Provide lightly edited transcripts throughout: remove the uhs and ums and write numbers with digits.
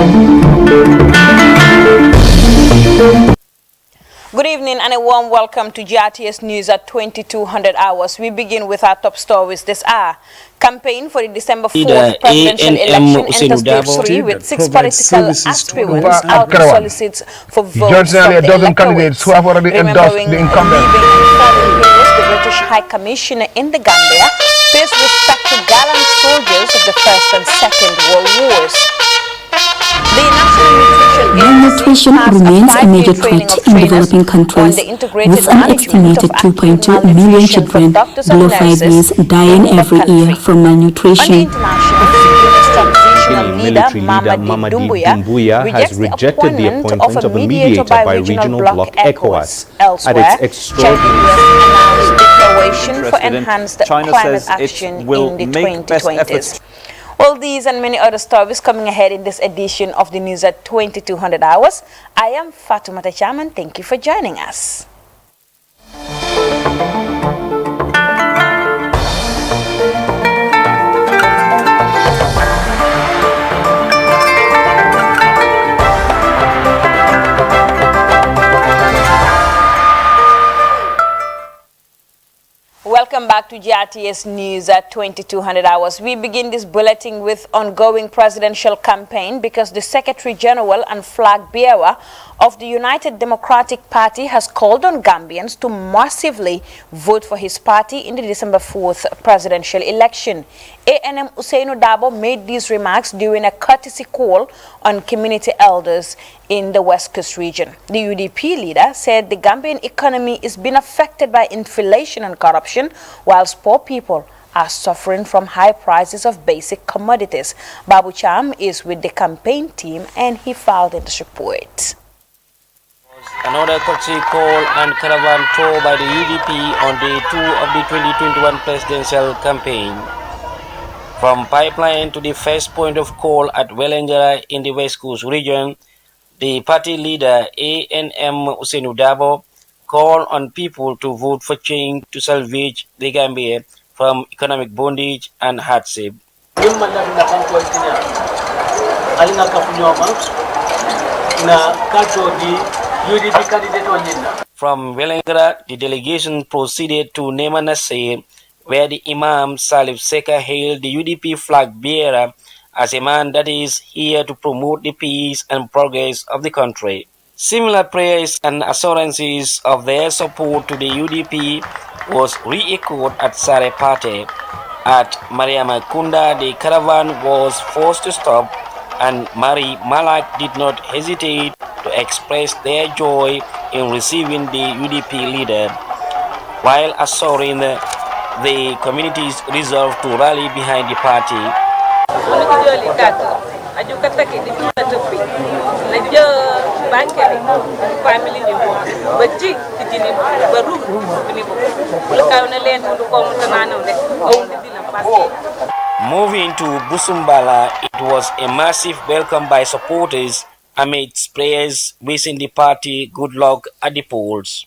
Good evening and a warm welcome to GRTS News at 2200 hours. We begin with our top stories this hour. Campaign for the December 4th presidential election enters day 3 with 6 political aspirants out to solicit for votes from the electorates. Remembering leaving and fallen heroes, the British High Commissioner in the Gambia pays respect to gallant soldiers of the First and Second World Wars. Malnutrition remains a major threat in developing countries, with an estimated 2.2 million children below 5 years dying every year from malnutrition. Military leader Mamadi Doumbouya has rejected the appointment of a mediator by regional bloc ECOWAS at its extraordinary declaration for enhanced climate action in the 2020s. All these and many other stories coming ahead in this edition of the news at 2200 hours. I am Fatoumata Chaman. Thank you for joining us. Welcome back to GRTS News at 2200 hours. We begin this bulletin with ongoing presidential campaign because the Secretary General and flag bearer of the United Democratic Party has called on Gambians to massively vote for his party in the December 4th presidential election. ANM Ousainou Darboe made these remarks during a courtesy call on community elders in the West Coast region. The UDP leader said the Gambian economy is being affected by inflation and corruption, whilst poor people are suffering from high prices of basic commodities. Babu Cham is with the campaign team and he filed in this report. Another courtesy call and caravan tour by the UDP on day 2 of the 2021 presidential campaign. From Pipeline to the first point of call at Welengara in the West Coast region, the party leader ANM Ousainou Darboe called on people to vote for change to salvage the Gambia from economic bondage and hardship. From Welengara, the delegation proceeded to Nema Nasir, where the Imam Salif Seka hailed the UDP flag bearer as a man that is here to promote the peace and progress of the country. Similar prayers and assurances of their support to the UDP was re-echoed at Sarepate. At Mariama Kunda, the caravan was forced to stop, and Mari Malak did not hesitate to express their joy in receiving the UDP leader, while assuring the community's resolve to rally behind the party. Moving to Busumbala, it was a massive welcome by supporters amidst prayers wishing the party good luck at the polls.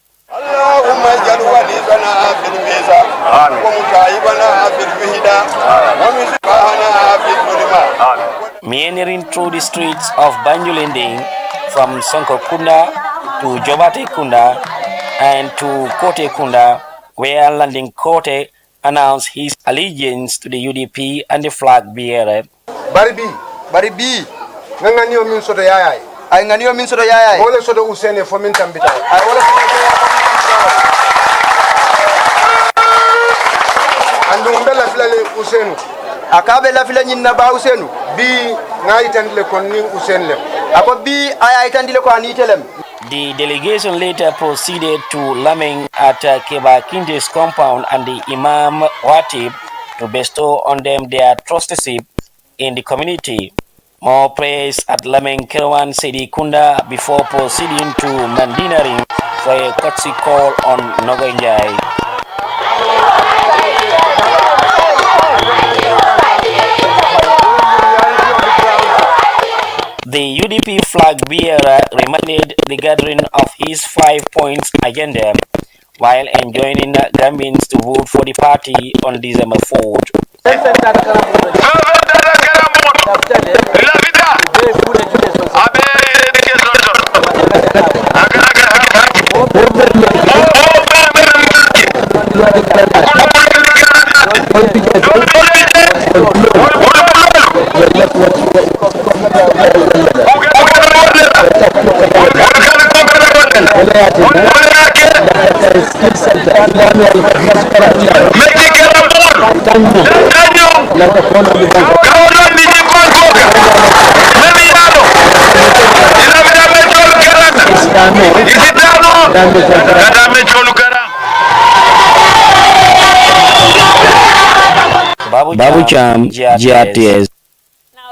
Meandering through the streets of Banjulinding from Sonko Kunda to Jobate Kunda and to Kote Kunda, where Landing Kote announced his allegiance to the UDP and the flag bearer. Baribi, nganganio min soto yayay. Ay nganio min soto yayay. Wala soto Usene fo min tambita. Ay wala andu mbela filale Usenu. Akabe la fila nyinna ba Usenu. Bi ngai tandile kon ni Usenle. Ako bi ay tandile ko anitelem. The delegation later proceeded to Laming at Keba Kinte's compound and the Imam Watib to bestow on them their trusteeship in the community. More praise at Laming Kerwan Sedi Kunda before proceeding to Mandinaring for a courtesy call on Nogoinjai. The UDP flag bearer reminded the gathering of his 5 points agenda while enjoining Gambians to vote for the party on December 4th. Babu Cham, GRTS.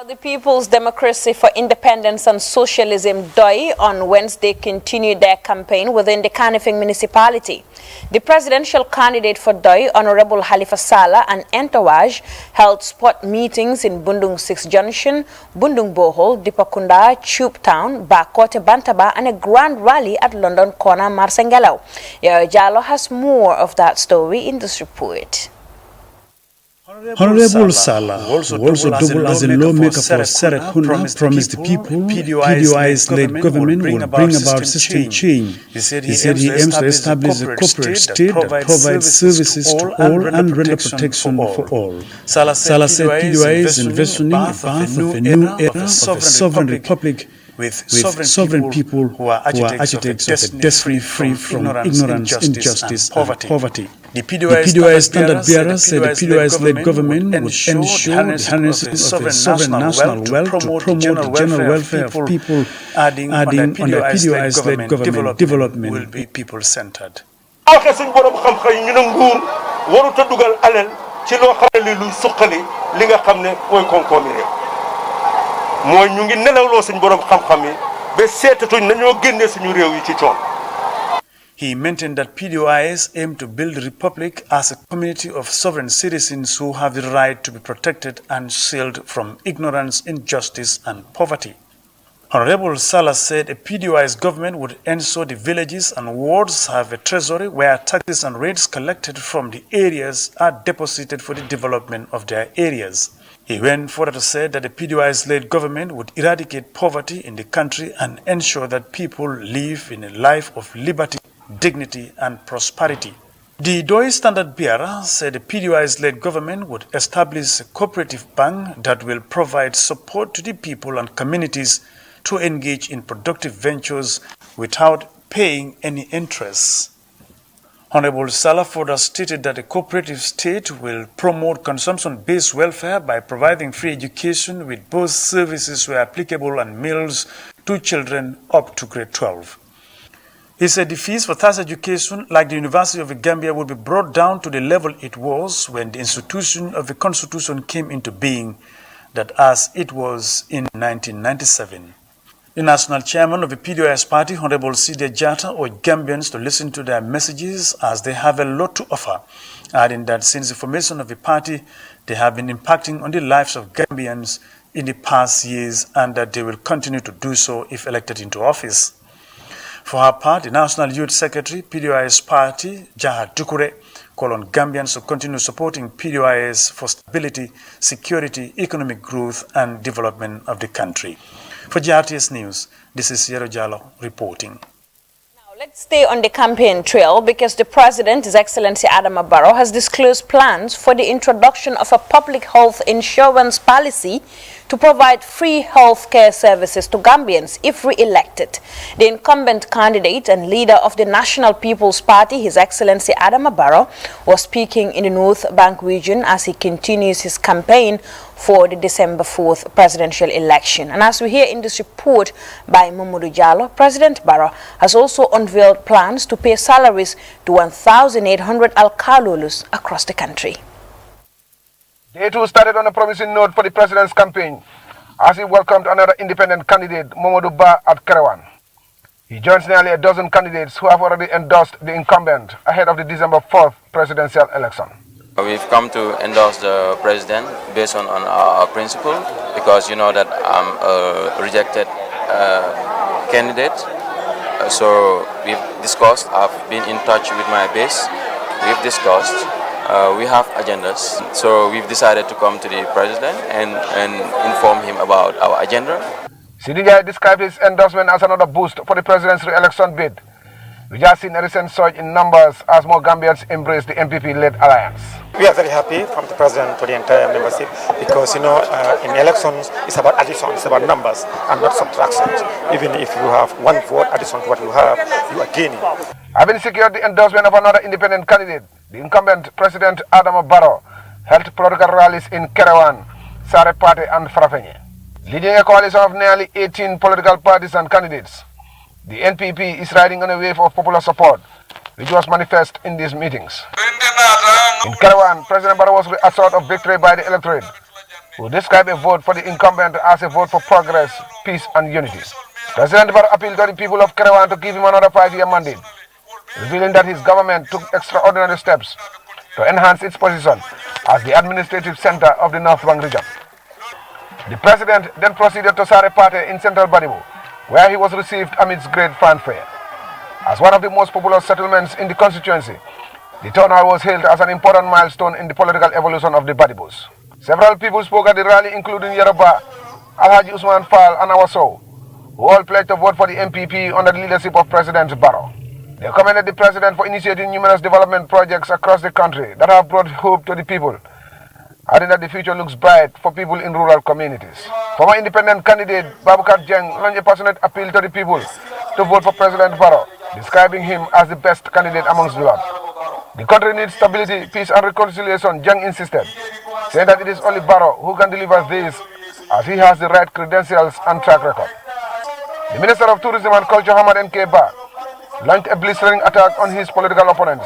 The People's Democracy for Independence and Socialism DOI on Wednesday continued their campaign within the Kanifing municipality. The presidential candidate for DOI, Honorable Halifa Sallah and entourage, held spot meetings in Bundung 6 Junction, Bundung Bohol, Dipakunda, Tube Town, Bakote Bantaba, and a grand rally at London Corner, Marsengelo. Yaya Jallo has more of that story in this report. Honorable Sallah, who also doubled as a lawmaker for Serekunda, promised the people PDOI's led government would bring about system change. He said he aims to establish a corporate state that provides services to all and render protection for all. Sallah said PDOI is envisioning a path of a new era of a sovereign republic with sovereign people who are architects of a destiny free from ignorance, injustice, and poverty. The PDOI standard bearer said the PDOI-led government would ensure the harnessing of a sovereign national wealth to promote the general welfare of people, adding on the PDOI-led government development will be people-centered. He maintained that PDOIs aim to build the republic as a community of sovereign citizens who have the right to be protected and shielded from ignorance, injustice, and poverty. Honorable Sallah said a PDOI's government would ensure the villages and wards have a treasury where taxes and rates collected from the areas are deposited for the development of their areas. He went further to say that the PDOI's-led government would eradicate poverty in the country and ensure that people live in a life of liberty, dignity, and prosperity. The DOI standard bearer said the PDOI's-led government would establish a cooperative bank that will provide support to the people and communities to engage in productive ventures without paying any interest. Honorable Sallah further stated that the cooperative state will promote consumption-based welfare by providing free education with both services where applicable and meals to children up to grade 12. He said the fees for such education, like the University of the Gambia, would be brought down to the level it was when the institution of the Constitution came into being, that as it was in 1997. The national chairman of the PDOIS party, Honorable Sidya Jatta, urged Gambians to listen to their messages as they have a lot to offer, adding that since the formation of the party, they have been impacting on the lives of Gambians in the past years and that they will continue to do so if elected into office. For her part, the National Youth Secretary, PDOIS party, Jaha Dukure, called on Gambians to continue supporting PDOIS for stability, security, economic growth, and development of the country. For GRTS News, this is Yero Jallo reporting. Now let's stay on the campaign trail because the President, His Excellency Adama Barrow, has disclosed plans for the introduction of a public health insurance policy to provide free health care services to Gambians if re-elected. The incumbent candidate and leader of the National People's Party, His Excellency Adama Barrow, was speaking in the North Bank region as he continues his campaign for the December 4th presidential election. And as we hear in this report by Mamadou Jallo, President Barrow has also unveiled plans to pay salaries to 1,800 alkalolus across the country. Day two started on a promising note for the president's campaign as he welcomed another independent candidate, Mamadou Ba, at Kerewan. He joins nearly a dozen candidates who have already endorsed the incumbent ahead of the December 4th presidential election. We've come to endorse the president based on our principle because you know that I'm a rejected candidate. So we've discussed, I've been in touch with my base, we've discussed, we have agendas. So we've decided to come to the president and inform him about our agenda. CDI described his endorsement as another boost for the president's re-election bid. We just seen a recent surge in numbers as more Gambians embrace the MPP-led alliance. We are very happy from the president to the entire membership because, in elections, it's about addition, it's about numbers and not subtractions. Even if you have one vote addition to what you have, you are gaining. Having secured the endorsement of another independent candidate, the incumbent President Adama Barrow held political rallies in Kerewan, Sarepate and Farafenye. Leading a coalition of nearly 18 political parties and candidates, the NPP is riding on a wave of popular support, which was manifest in these meetings. In Kerewan, President Barrow was assured of victory by the electorate, who described a vote for the incumbent as a vote for progress, peace and unity. President Barrow appealed to the people of Kerewan to give him another 5-year mandate, revealing that his government took extraordinary steps to enhance its position as the administrative center of the North Bank region. The president then proceeded to Sarepate in central Baribo, where he was received amidst great fanfare. As one of the most popular settlements in the constituency, the town hall was hailed as an important milestone in the political evolution of the Badibos. Several people spoke at the rally, including Yoruba, Alhaji Usman Fall and Awaso, who all pledged to vote for the MPP under the leadership of President Barrow. They commended the president for initiating numerous development projects across the country that have brought hope to the people, adding that the future looks bright for people in rural communities. Former independent candidate Babukar Jeng launched a passionate appeal to the people to vote for President Barrow, describing him as the best candidate amongst the lot. The country needs stability, peace and reconciliation, Jeng insisted, saying that it is only Barrow who can deliver this as he has the right credentials and track record. The Minister of Tourism and Culture, Hamad N.K. Ba, launched a blistering attack on his political opponents,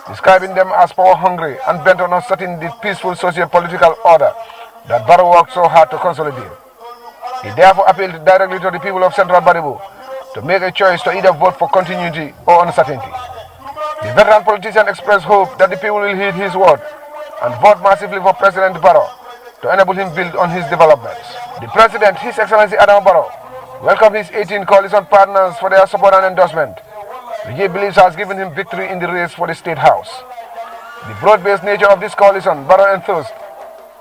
describing them as power-hungry and bent on upsetting the peaceful socio-political order that Barrow worked so hard to consolidate. He therefore appealed directly to the people of Central Baribo to make a choice to either vote for continuity or uncertainty. The veteran politician expressed hope that the people will heed his word and vote massively for President Barrow to enable him build on his developments. The President, His Excellency Adama Barrow, welcomed his 18 coalition partners for their support and endorsement, which he believes has given him victory in the race for the State House. The broad-based nature of this coalition, Barrow enthused,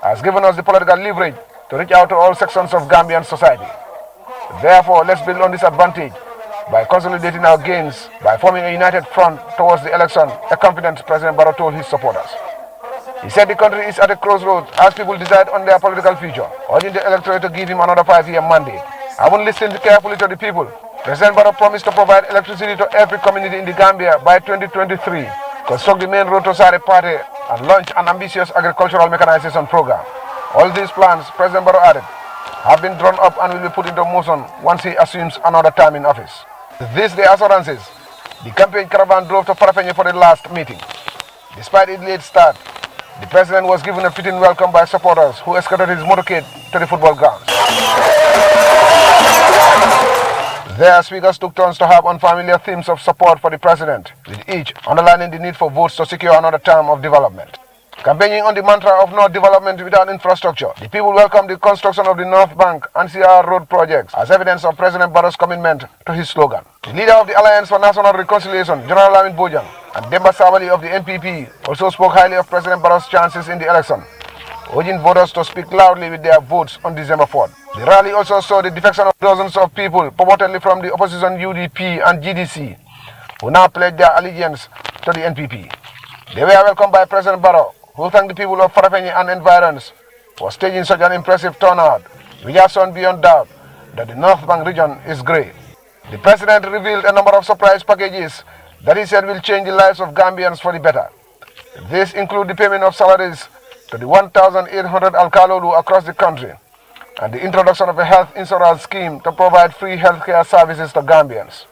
has given us the political leverage to reach out to all sections of Gambian society. Therefore, let's build on this advantage by consolidating our gains by forming a united front towards the election, a confident President Barrow told his supporters. He said the country is at a crossroads as people decide on their political future, urging the electorate to give him another 5-year mandate. Having listened carefully to the people, President Barrow promised to provide electricity to every community in the Gambia by 2023, construct the main road to Sarepate, and launch an ambitious agricultural mechanization program. All these plans, President Barrow added, have been drawn up and will be put into motion once he assumes another term in office. With these assurances, the campaign caravan drove to Farafenye for the last meeting. Despite its late start, the president was given a fitting welcome by supporters who escorted his motorcade to the football grounds. Their speakers took turns to harp on familiar themes of support for the president, with each underlining the need for votes to secure another term of development. Campaigning on the mantra of no development without infrastructure, the people welcomed the construction of the North Bank and CR Road projects as evidence of President Barrow's commitment to his slogan. The leader of the Alliance for National Reconciliation, General Lamin Bojang, and Demba Sabali of the NPP also spoke highly of President Barrow's chances in the election, urging voters to speak loudly with their votes on December 4th. The rally also saw the defection of dozens of people, purportedly from the opposition UDP and GDC, who now pledged their allegiance to the NPP. They were welcomed by President Barrow, who thanked the people of Farafenye and environs for staging such an impressive turnout, which has shown beyond doubt that the North Bank region is great. The president revealed a number of surprise packages that he said will change the lives of Gambians for the better. These include the payment of salaries to the 1,800 Alkalolu across the country, and the introduction of a health insurance scheme to provide free healthcare services to Gambians.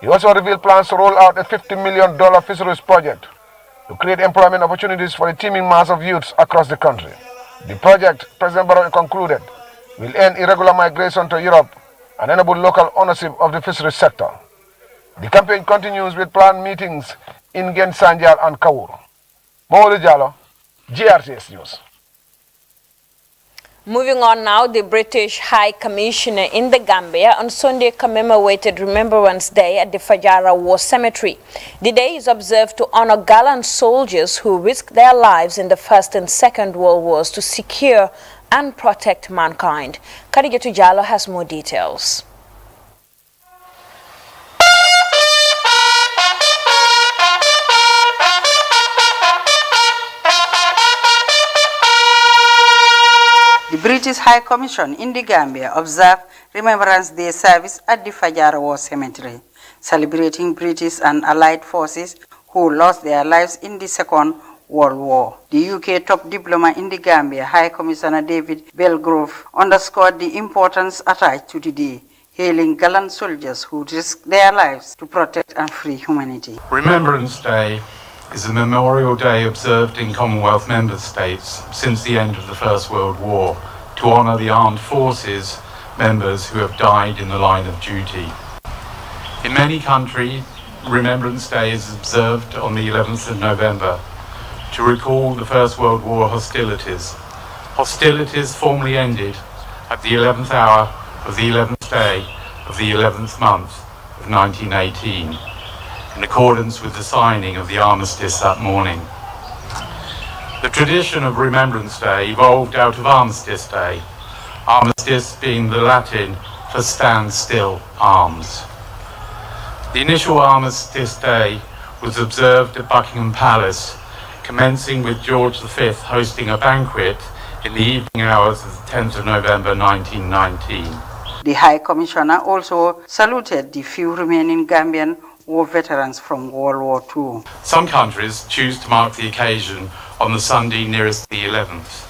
He also revealed plans to roll out a $50 million fisheries project to create employment opportunities for the teeming mass of youths across the country. The project, President Barrow concluded, will end irregular migration to Europe and enable local ownership of the fisheries sector. The campaign continues with planned meetings in Gen Sanjal and Kawur. Mamadou Diallo, GRTS News. Moving on now, the British High Commissioner in the Gambia on Sunday commemorated Remembrance Day at the Fajara War Cemetery. The day is observed to honor gallant soldiers who risked their lives in the First and Second World Wars to secure and protect mankind. Khadijatu Jallo has more details. British High Commission in the Gambia observed Remembrance Day service at the Fajar War Cemetery, celebrating British and Allied forces who lost their lives in the Second World War. The UK top diplomat in the Gambia, High Commissioner David Belgrove, underscored the importance attached to the day, hailing gallant soldiers who risked their lives to protect and free humanity. Remembrance Day is a memorial day observed in Commonwealth member states since the end of the First World War to honour the armed forces members who have died in the line of duty. In many countries, Remembrance Day is observed on the 11th of November to recall the First World War hostilities. Hostilities formally ended at the 11th hour of the 11th day of the 11th month of 1918, in accordance with the signing of the armistice that morning. The tradition of Remembrance Day evolved out of Armistice Day, armistice being the Latin for stand still, arms. The initial Armistice Day was observed at Buckingham Palace, commencing with George V hosting a banquet in the evening hours of the 10th of November 1919. The High Commissioner also saluted the few remaining Gambian war veterans from World War II. Some countries choose to mark the occasion on the Sunday nearest the 11th.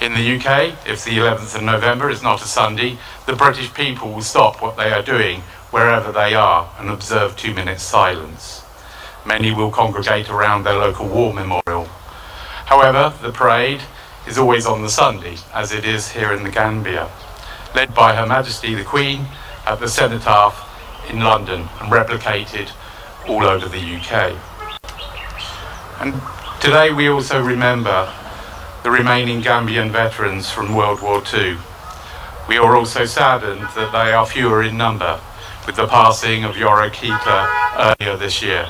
In the UK, if the 11th of November is not a Sunday, the British people will stop what they are doing wherever they are and observe 2 minutes silence. Many will congregate around their local war memorial. However, the parade is always on the Sunday, as it is here in the Gambia, led by Her Majesty the Queen at the Cenotaph in London and replicated all over the UK. And today we also remember the remaining Gambian veterans from World War II. We are also saddened that they are fewer in number, with the passing of Yoro Kita earlier this year.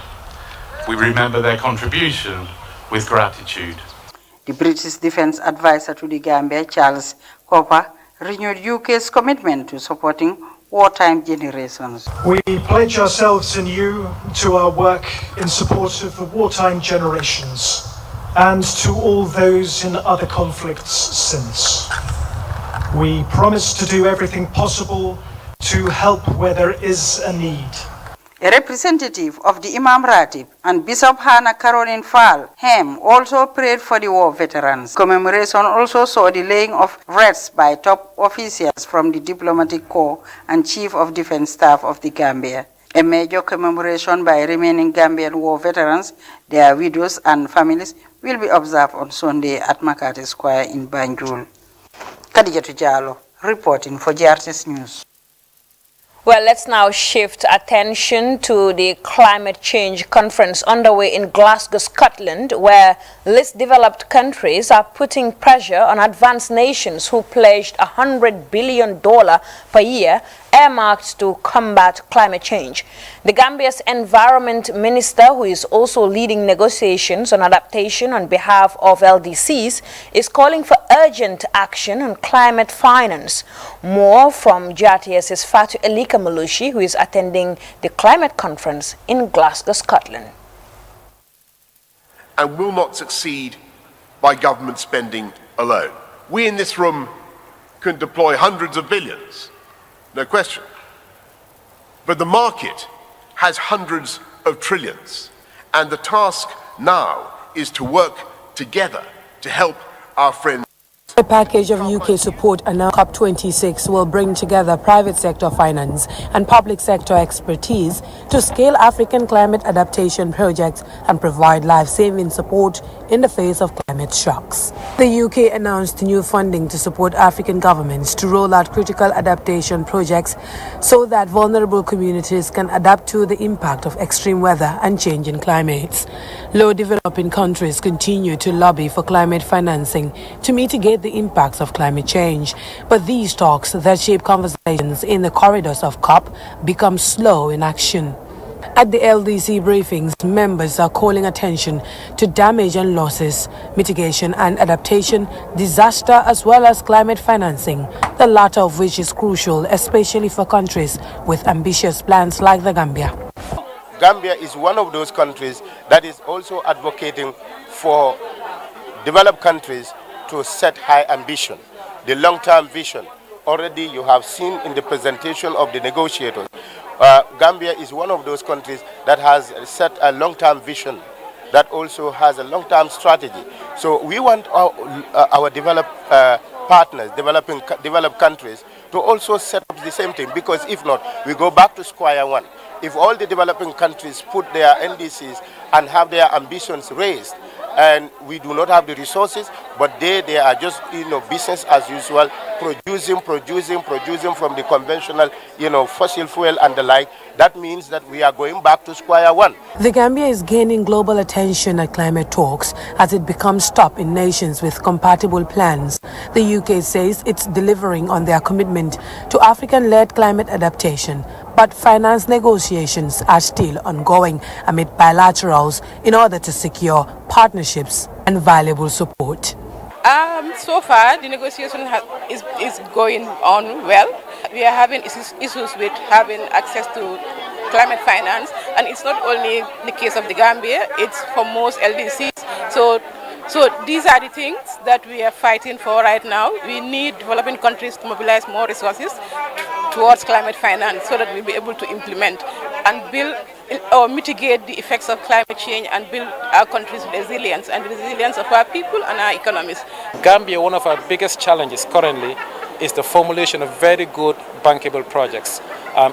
We remember their contribution with gratitude. The British Defence Advisor to the Gambia, Charles Cooper, renewed UK's commitment to supporting wartime generations. We pledge ourselves anew to our work in support of the wartime generations and to all those in other conflicts since. We promise to do everything possible to help where there is a need. A representative of the Imam Ratib and Bishop Hannah Caroline Fall Hem also prayed for the war veterans. Commemoration also saw the laying of wreaths by top officials from the Diplomatic Corps and Chief of Defence Staff of the Gambia. A major commemoration by remaining Gambian war veterans, their widows and families will be observed on Sunday at Makati Square in Banjul. Khadijatu Jallow, reporting for GRTS News. Well, let's now shift attention to the climate change conference underway in Glasgow, Scotland, where less developed countries are putting pressure on advanced nations who pledged $100 billion per year earmarked to combat climate change. The Gambia's Environment Minister, who is also leading negotiations on adaptation on behalf of LDCs, is calling for urgent action on climate finance. More from GRTS's Fatu Elika Malushi, who is attending the climate conference in Glasgow, Scotland. And will not succeed by government spending alone. We in this room can deploy hundreds of billions, no question. But the market has hundreds of trillions. And the task now is to work together to help our friends. A package of UK support announced COP26 will bring together private sector finance and public sector expertise to scale African climate adaptation projects and provide life-saving support in the face of climate shocks. The UK announced new funding to support African governments to roll out critical adaptation projects so that vulnerable communities can adapt to the impact of extreme weather and changing climates. Low developing countries continue to lobby for climate financing to mitigate the impacts of climate change, but these talks that shape conversations in the corridors of COP become slow in action. At the LDC briefings, members are calling attention to damage and losses, mitigation and adaptation, disaster as well as climate financing, the latter of which is crucial, especially for countries with ambitious plans like the Gambia. Gambia is one of those countries that is also advocating for developed countries to set high ambition. the long-term vision. Already you have seen in the presentation of the negotiators, Gambia is one of those countries that has set a long-term vision, that also has a long-term strategy. So we want our developed partners, developed countries, to also set up the same thing, because if not, we go back to square one. If all the developing countries put their NDCs and have their ambitions raised, and we do not have the resources, but they are just, business as usual, producing from the conventional, fossil fuel and the like, that means that we are going back to square one. The Gambia is gaining global attention at climate talks as it becomes top in nations with compatible plans. The UK says it's delivering on their commitment to African-led climate adaptation, but finance negotiations are still ongoing amid bilaterals in order to secure partnerships and valuable support. So far, the negotiation is going on well. We are having issues with having access to climate finance, and it's not only the case of the Gambia, it's for most LDCs. So these are the things that we are fighting for right now. We need developing countries to mobilize more resources towards climate finance so that we'll be able to implement and build or mitigate the effects of climate change and build our country's resilience and the resilience of our people and our economies. Gambia, one of our biggest challenges currently is the formulation of very good bankable projects,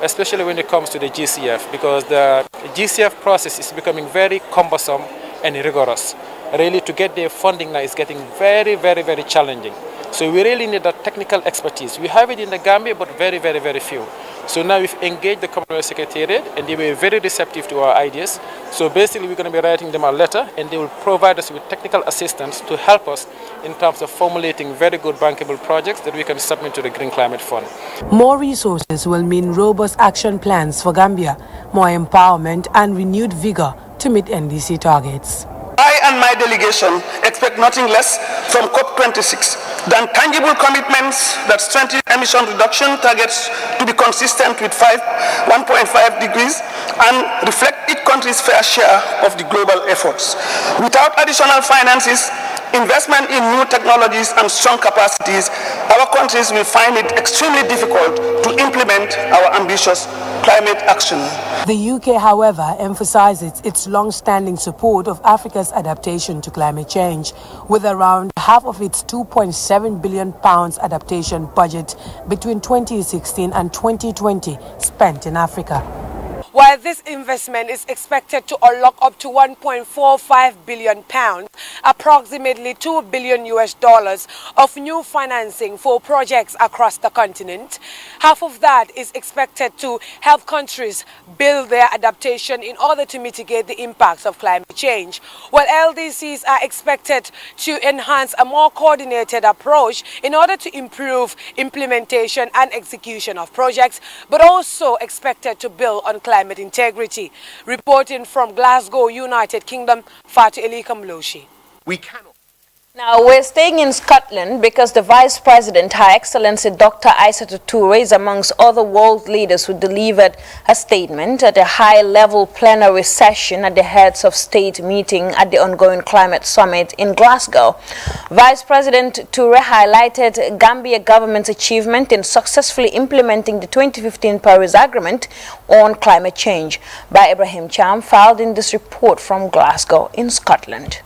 especially when it comes to the GCF, because the GCF process is becoming very cumbersome and rigorous. Really, to get their funding now is getting very, very, very challenging. So we really need that technical expertise. We have it in the Gambia, but very, very, very few. So now we've engaged the Commonwealth Secretariat, and they were very receptive to our ideas. So basically, we're going to be writing them a letter, and they will provide us with technical assistance to help us in terms of formulating very good bankable projects that we can submit to the Green Climate Fund. More resources will mean robust action plans for Gambia, more empowerment and renewed vigor to meet NDC targets. I and my delegation expect nothing less from COP26 than tangible commitments that strengthen emission reduction targets to be consistent with 1.5 degrees and reflect each country's fair share of the global efforts. Without additional finances, investment in new technologies and strong capacities, our countries will find it extremely difficult to implement our ambitious climate action. The UK, however, emphasizes its long-standing support of Africa's adaptation to climate change, with around half of its £2.7 billion adaptation budget between 2016 and 2020 spent in Africa. While this investment is expected to unlock up to £1.45 billion, approximately $2 billion of new financing for projects across the continent, half of that is expected to help countries build their adaptation in order to mitigate the impacts of climate change, while LDCs are expected to enhance a more coordinated approach in order to improve implementation and execution of projects, but also expected to build on climate integrity. Reporting from Glasgow, United Kingdom, Fatu Elika Mloshi. We cannot. Now, we're staying in Scotland because the Vice President, Her Excellency Dr. Isatou Touré, is amongst other world leaders who delivered a statement at a high-level plenary session at the Heads of State meeting at the ongoing Climate Summit in Glasgow. Vice President Touré highlighted Gambia government's achievement in successfully implementing the 2015 Paris Agreement on climate change. By Ibrahim Cham, filed in this report from Glasgow in Scotland.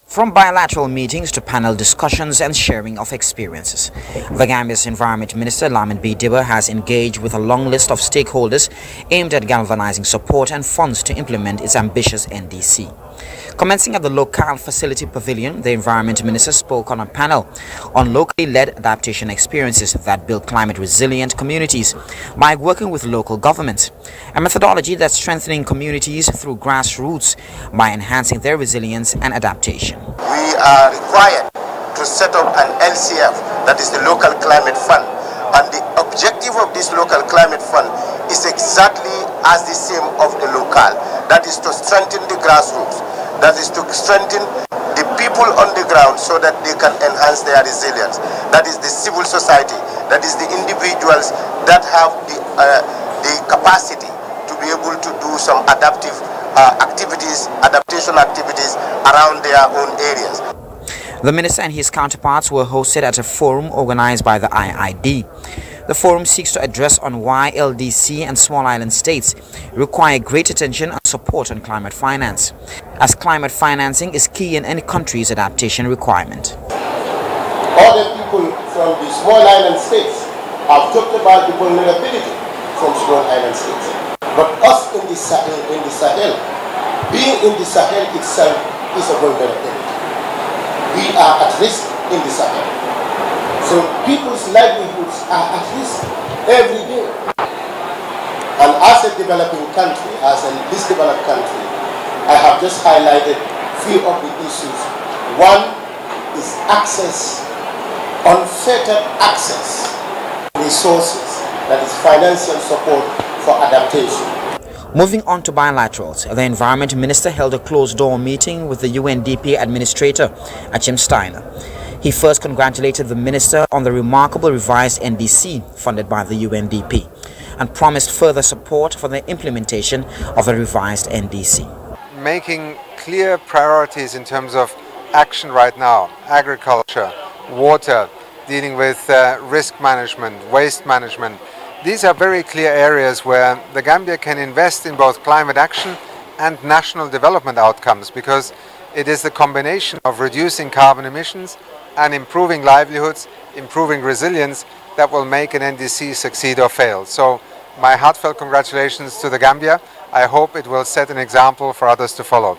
From bilateral meetings to panel discussions and sharing of experiences, the Gambia's Environment Minister Lamin B. Dibba has engaged with a long list of stakeholders aimed at galvanizing support and funds to implement its ambitious NDC. Commencing at the Local Facility Pavilion, the Environment Minister spoke on a panel on locally led adaptation experiences that build climate-resilient communities by working with local governments, a methodology that's strengthening communities through grassroots by enhancing their resilience and adaptation. We are required to set up an LCF, that is the Local Climate Fund, and the objective of this Local Climate Fund is exactly as the same of the local, that is to strengthen the grassroots, that is to strengthen the people on the ground so that they can enhance their resilience. That is the civil society, that is the individuals that have the capacity to be able to do some adaptation activities around their own areas. The minister and his counterparts were hosted at a forum organized by the IID. The forum seeks to address on why LDC and small island states require great attention and support on climate finance, as climate financing is key in any country's adaptation requirement. Other people from the small island states have talked about the vulnerability from small island states. But us in the Sahel, being in the Sahel itself is a vulnerability. We are at risk in the Sahel. So people's livelihoods are at risk every day. And as a developing country, as a least developed country, I have just highlighted a few of the issues. One is access, unfettered access to resources, that is financial support for adaptation. Moving on to bilaterals, the Environment Minister held a closed-door meeting with the UNDP Administrator, Achim Steiner. He first congratulated the minister on the remarkable revised NDC funded by the UNDP and promised further support for the implementation of the revised NDC. Making clear priorities in terms of action right now, agriculture, water, dealing with risk management, waste management. These are very clear areas where the Gambia can invest in both climate action and national development outcomes, because it is the combination of reducing carbon emissions and improving livelihoods, improving resilience that will make an NDC succeed or fail. So my heartfelt congratulations to the Gambia. I hope it will set an example for others to follow.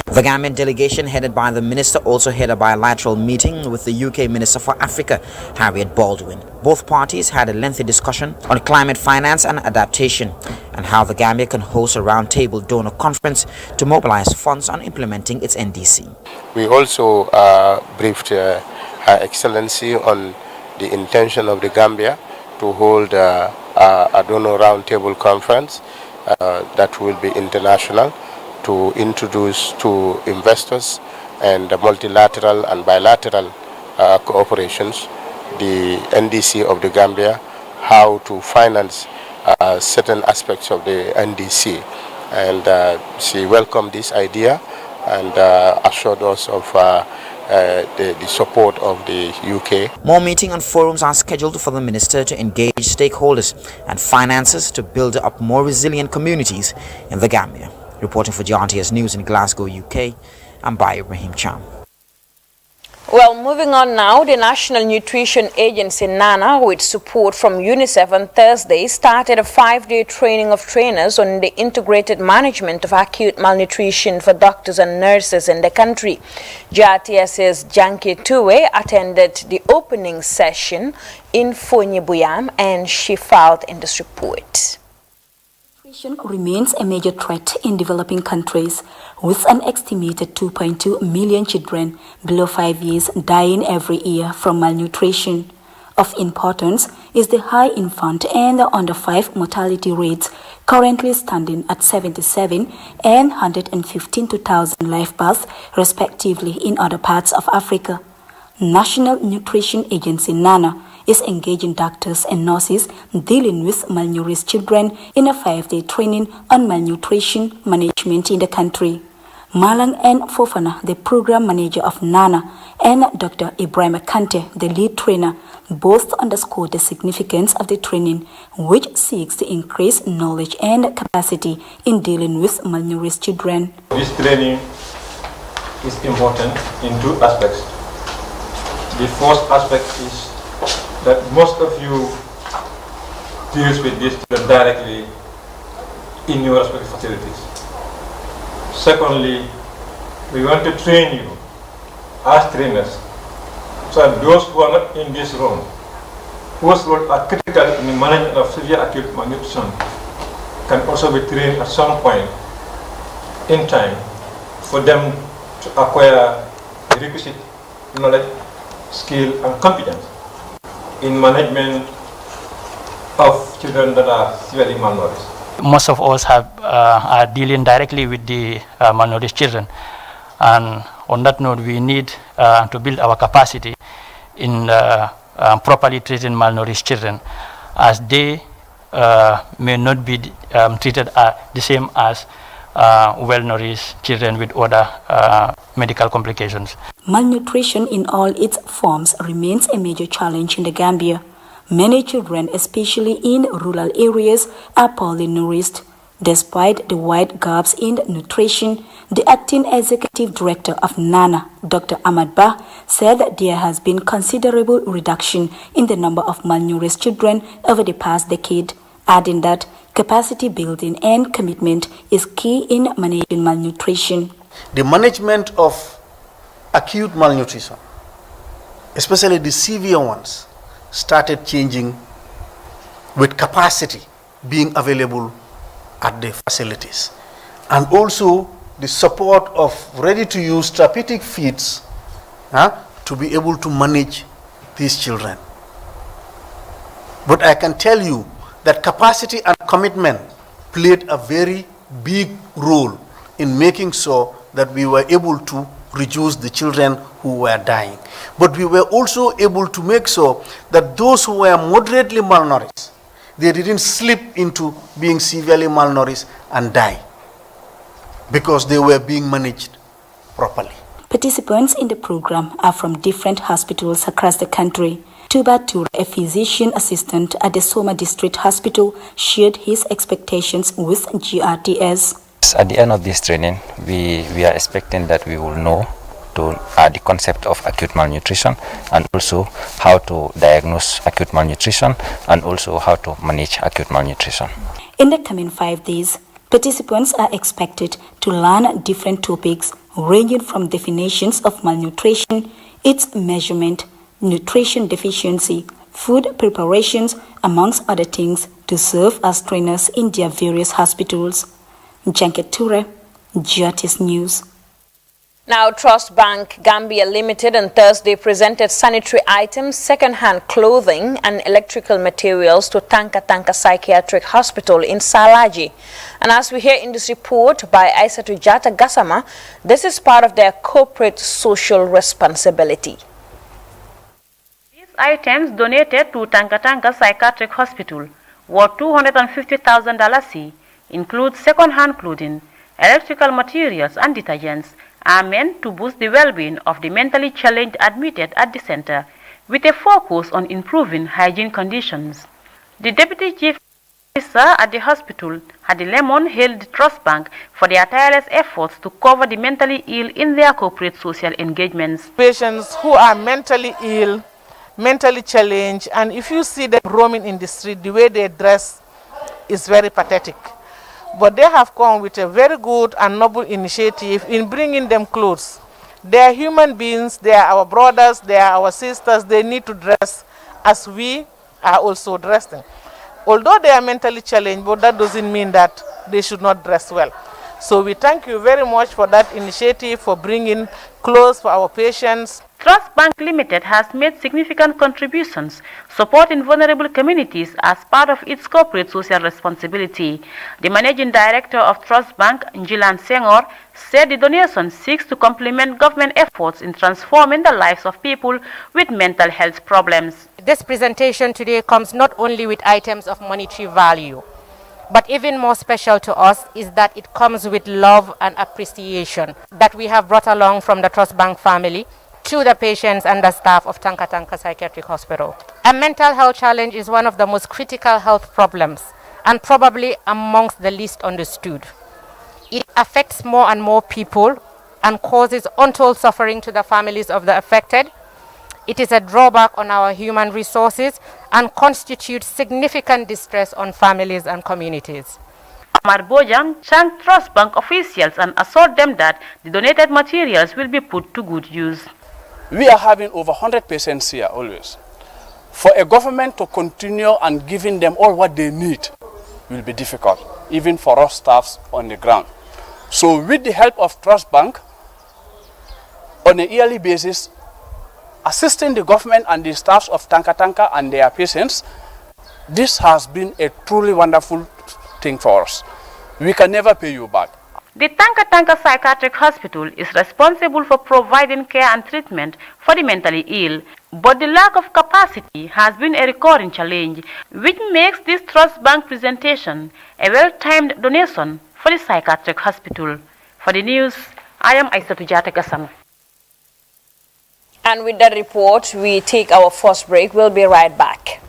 The Gambian delegation headed by the minister also had a bilateral meeting with the UK Minister for Africa, Harriet Baldwin. Both parties had a lengthy discussion on climate finance and adaptation and how the Gambia can host a roundtable donor conference to mobilize funds on implementing its NDC. We also briefed Her Excellency on the intention of the Gambia to hold a donor roundtable conference that will be international, to introduce to investors and multilateral and bilateral cooperations the NDC of the Gambia, how to finance certain aspects of the NDC. And she welcomed this idea and assured us of the support of the UK. More meetings and forums are scheduled for the minister to engage stakeholders and finances to build up more resilient communities in the Gambia. Reporting for GRTS News in Glasgow, UK, I'm Bai Ibrahim Cham. Well, moving on now, the National Nutrition Agency, NANA, with support from UNICEF on Thursday, started a 5-day training of trainers on the integrated management of acute malnutrition for doctors and nurses in the country. GRTS's Janki Tuwe attended the opening session in Fonyi Buyam, and she filed in this report. Nutrition remains a major threat in developing countries, with an estimated 2.2 million children below 5 years dying every year from malnutrition. Of importance is the high infant and under 5 mortality rates, currently standing at 77 and 115,000 live births, respectively, in other parts of Africa. National Nutrition Agency NANA is engaging doctors and nurses dealing with malnourished children in a 5-day training on malnutrition management in the country. Malang N. Fofana, the program manager of NANA, and Dr. Ibrahim Kante, the lead trainer, both underscored the significance of the training, which seeks to increase knowledge and capacity in dealing with malnourished children. This training is important in 2 aspects. The first aspect is that most of you deals with this directly in your respective facilities. Secondly, we want to train you as trainers, so that those who are not in this room, whose roles are critical in the management of severe acute malnutrition, can also be trained at some point in time for them to acquire the requisite knowledge, skill and competence in management of children that are severely malnourished. Most of us are dealing directly with the malnourished children, and on that note we need to build our capacity in properly treating malnourished children, as they may not be treated the same as well-nourished children with other medical complications. Malnutrition in all its forms remains a major challenge in the Gambia. Many children, especially in rural areas, are poorly nourished. Despite the wide gaps in nutrition, the acting executive director of NANA, Dr. Ahmad Bah, said that there has been considerable reduction in the number of malnourished children over the past decade, adding that capacity building and commitment is key in managing malnutrition. The management of acute malnutrition, especially the severe ones, started changing with capacity being available at the facilities, and also the support of ready-to-use therapeutic feeds to be able to manage these children. But I can tell you that capacity and commitment played a very big role in making sure that we were able to reduce the children who were dying. But we were also able to make sure that those who were moderately malnourished, they didn't slip into being severely malnourished and die, because they were being managed properly. Participants in the program are from different hospitals across the country. Tuba Toure, a physician assistant at the Soma District Hospital, shared his expectations with GRTS. At the end of this training, we are expecting that we will know the concept of acute malnutrition, and also how to diagnose acute malnutrition, and also how to manage acute malnutrition. In the coming 5 days, participants are expected to learn different topics ranging from definitions of malnutrition, its measurement, nutrition deficiency, food preparations, amongst other things, to serve as trainers in their various hospitals. Janket Toure, GRTS News. Now, Trust Bank Gambia Limited on Thursday presented sanitary items, second-hand clothing and electrical materials to Tanka Tanka Psychiatric Hospital in Salaji. And as we hear in this report by Aissatou Jata Gassama, this is part of their corporate social responsibility. These items donated to Tanka Tanka Psychiatric Hospital worth $250,000 include second-hand clothing, electrical materials and detergents, are meant to boost the well-being of the mentally challenged admitted at the center, with a focus on improving hygiene conditions. The Deputy Chief Officer at the hospital, Hadi Lemon, hailed the Trust Bank for their tireless efforts to cover the mentally ill in their corporate social engagements. Patients who are mentally ill, mentally challenged, and if you see them roaming in the street, the way they dress is very pathetic. But they have come with a very good and noble initiative in bringing them clothes. They are human beings, they are our brothers, they are our sisters, they need to dress as we are also dressing. Although they are mentally challenged, but that doesn't mean that they should not dress well. So we thank you very much for that initiative, for bringing clothes for our patients. Trust Bank Limited has made significant contributions supporting vulnerable communities as part of its corporate social responsibility. The Managing Director of Trust Bank, Njilan Senghor, said the donation seeks to complement government efforts in transforming the lives of people with mental health problems. This presentation today comes not only with items of monetary value, but even more special to us is that it comes with love and appreciation that we have brought along from the Trust Bank family to the patients and the staff of Tanka Tanka Psychiatric Hospital. A mental health challenge is one of the most critical health problems and probably amongst the least understood. It affects more and more people and causes untold suffering to the families of the affected. It is a drawback on our human resources and constitutes significant distress on families and communities. Amar Bojang thanked Trust Bank officials and assured them that the donated materials will be put to good use. We are having over 100 patients here always. For a government to continue and giving them all what they need will be difficult, even for us staffs on the ground. So with the help of Trust Bank, on a yearly basis, assisting the government and the staffs of Tanka Tanka and their patients, this has been a truly wonderful thing for us. We can never pay you back. The Tanka Tanka Psychiatric Hospital is responsible for providing care and treatment for the mentally ill, but the lack of capacity has been a recurring challenge, which makes this Trust Bank presentation a well-timed donation for the psychiatric hospital. For the news, I am Aissatou Jata Gassama. And with that report, we take our first break. We'll be right back.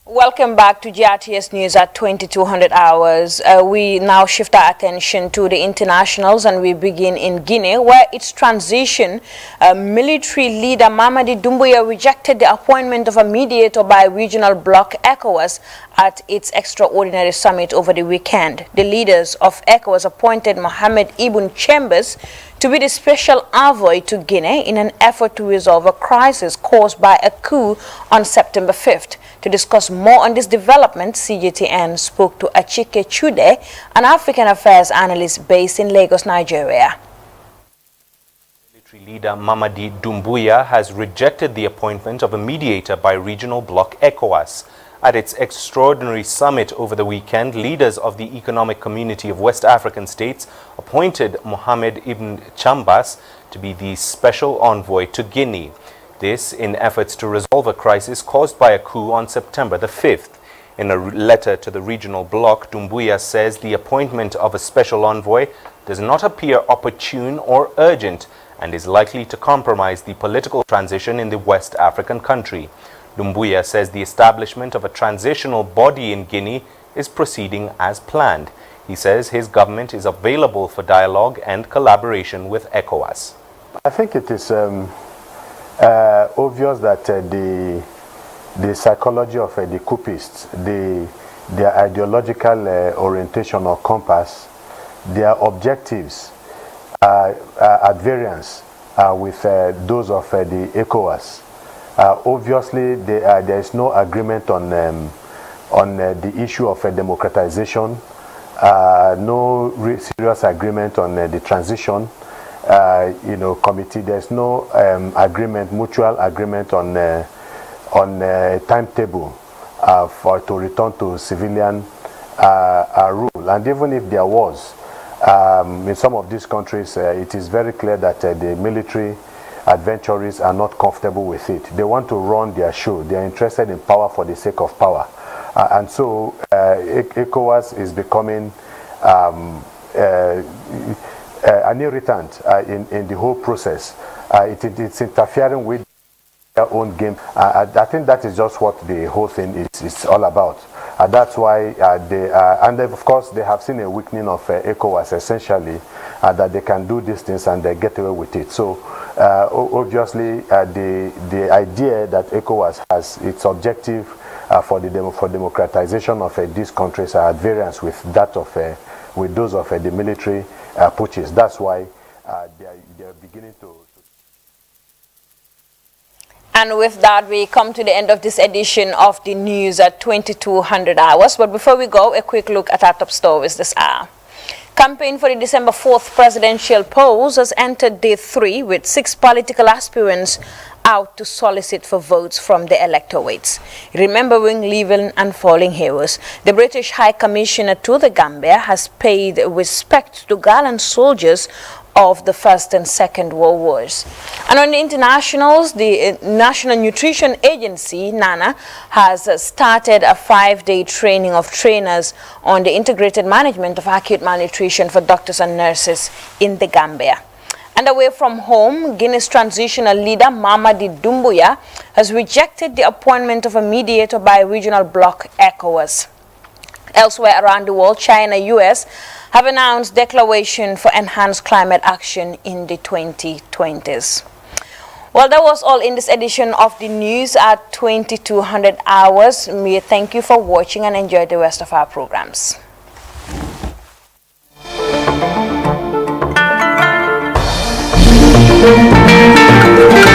Welcome back to GRTS News at 2200 hours. We now shift our attention to the internationals, and we begin in Guinea, where its transition military leader Mamadi Doumbouya rejected the appointment of a mediator by regional bloc ECOWAS at its extraordinary summit over the weekend. The leaders of ECOWAS appointed Mohamed Ibn Chambers to be the special envoy to Guinea in an effort to resolve a crisis caused by a coup on September 5th. To discuss more on this development, CGTN spoke to Achike Chude, an African affairs analyst based in Lagos, Nigeria. Military leader Mamadi Doumbouya has rejected the appointment of a mediator by regional bloc ECOWAS. At its extraordinary summit over the weekend, leaders of the Economic Community of West African States appointed Mohamed Ibn Chambers to be the special envoy to Guinea. This in efforts to resolve a crisis caused by a coup on September the 5th. In a letter to the regional bloc, Doumbouya says the appointment of a special envoy does not appear opportune or urgent and is likely to compromise the political transition in the West African country. Doumbouya says the establishment of a transitional body in Guinea is proceeding as planned. He says his government is available for dialogue and collaboration with ECOWAS. I think it is obvious that the psychology of the coupists, their ideological orientation or compass, their objectives are at variance with those of the ECOWAS. Obviously, there is no agreement on the issue of democratization, no serious agreement on the transition. Committee. There's no agreement, mutual agreement on timetable to return to civilian rule. And even if there was, in some of these countries, it is very clear that the military adventurers are not comfortable with it. They want to run their show. They are interested in power for the sake of power. And so ECOWAS is becoming an irritant in the whole process. It's interfering with their own game. I think that is just what the whole thing is all about. That's why and of course they have seen a weakening of ECOWAS essentially, that they can do these things and they get away with it. So obviously the idea that ECOWAS has its objective for democratization of these countries are at variance with that of with those of the military putschs. That's why they are beginning to. And with that, we come to the end of this edition of the news at 2200 hours. But before we go, a quick look at our top stories this hour. Campaign for the December 4th presidential polls has entered day 3 with 6 political aspirants out to solicit for votes from the electorates. Remembering living and fallen heroes, the British High Commissioner to the Gambia has paid respect to gallant soldiers of the First and Second World Wars. And on the internationals, the National Nutrition Agency, NANA, has started a 5-day training of trainers on the integrated management of acute malnutrition for doctors and nurses in the Gambia. And away from home, Guinea's transitional leader, Mamadi Doumbouya, has rejected the appointment of a mediator by regional bloc ECOWAS. Elsewhere around the world, China and US have announced declaration for enhanced climate action in the 2020s. Well, that was all in this edition of the news at 2200 hours. We thank you for watching and enjoy the rest of our programs. Thank you.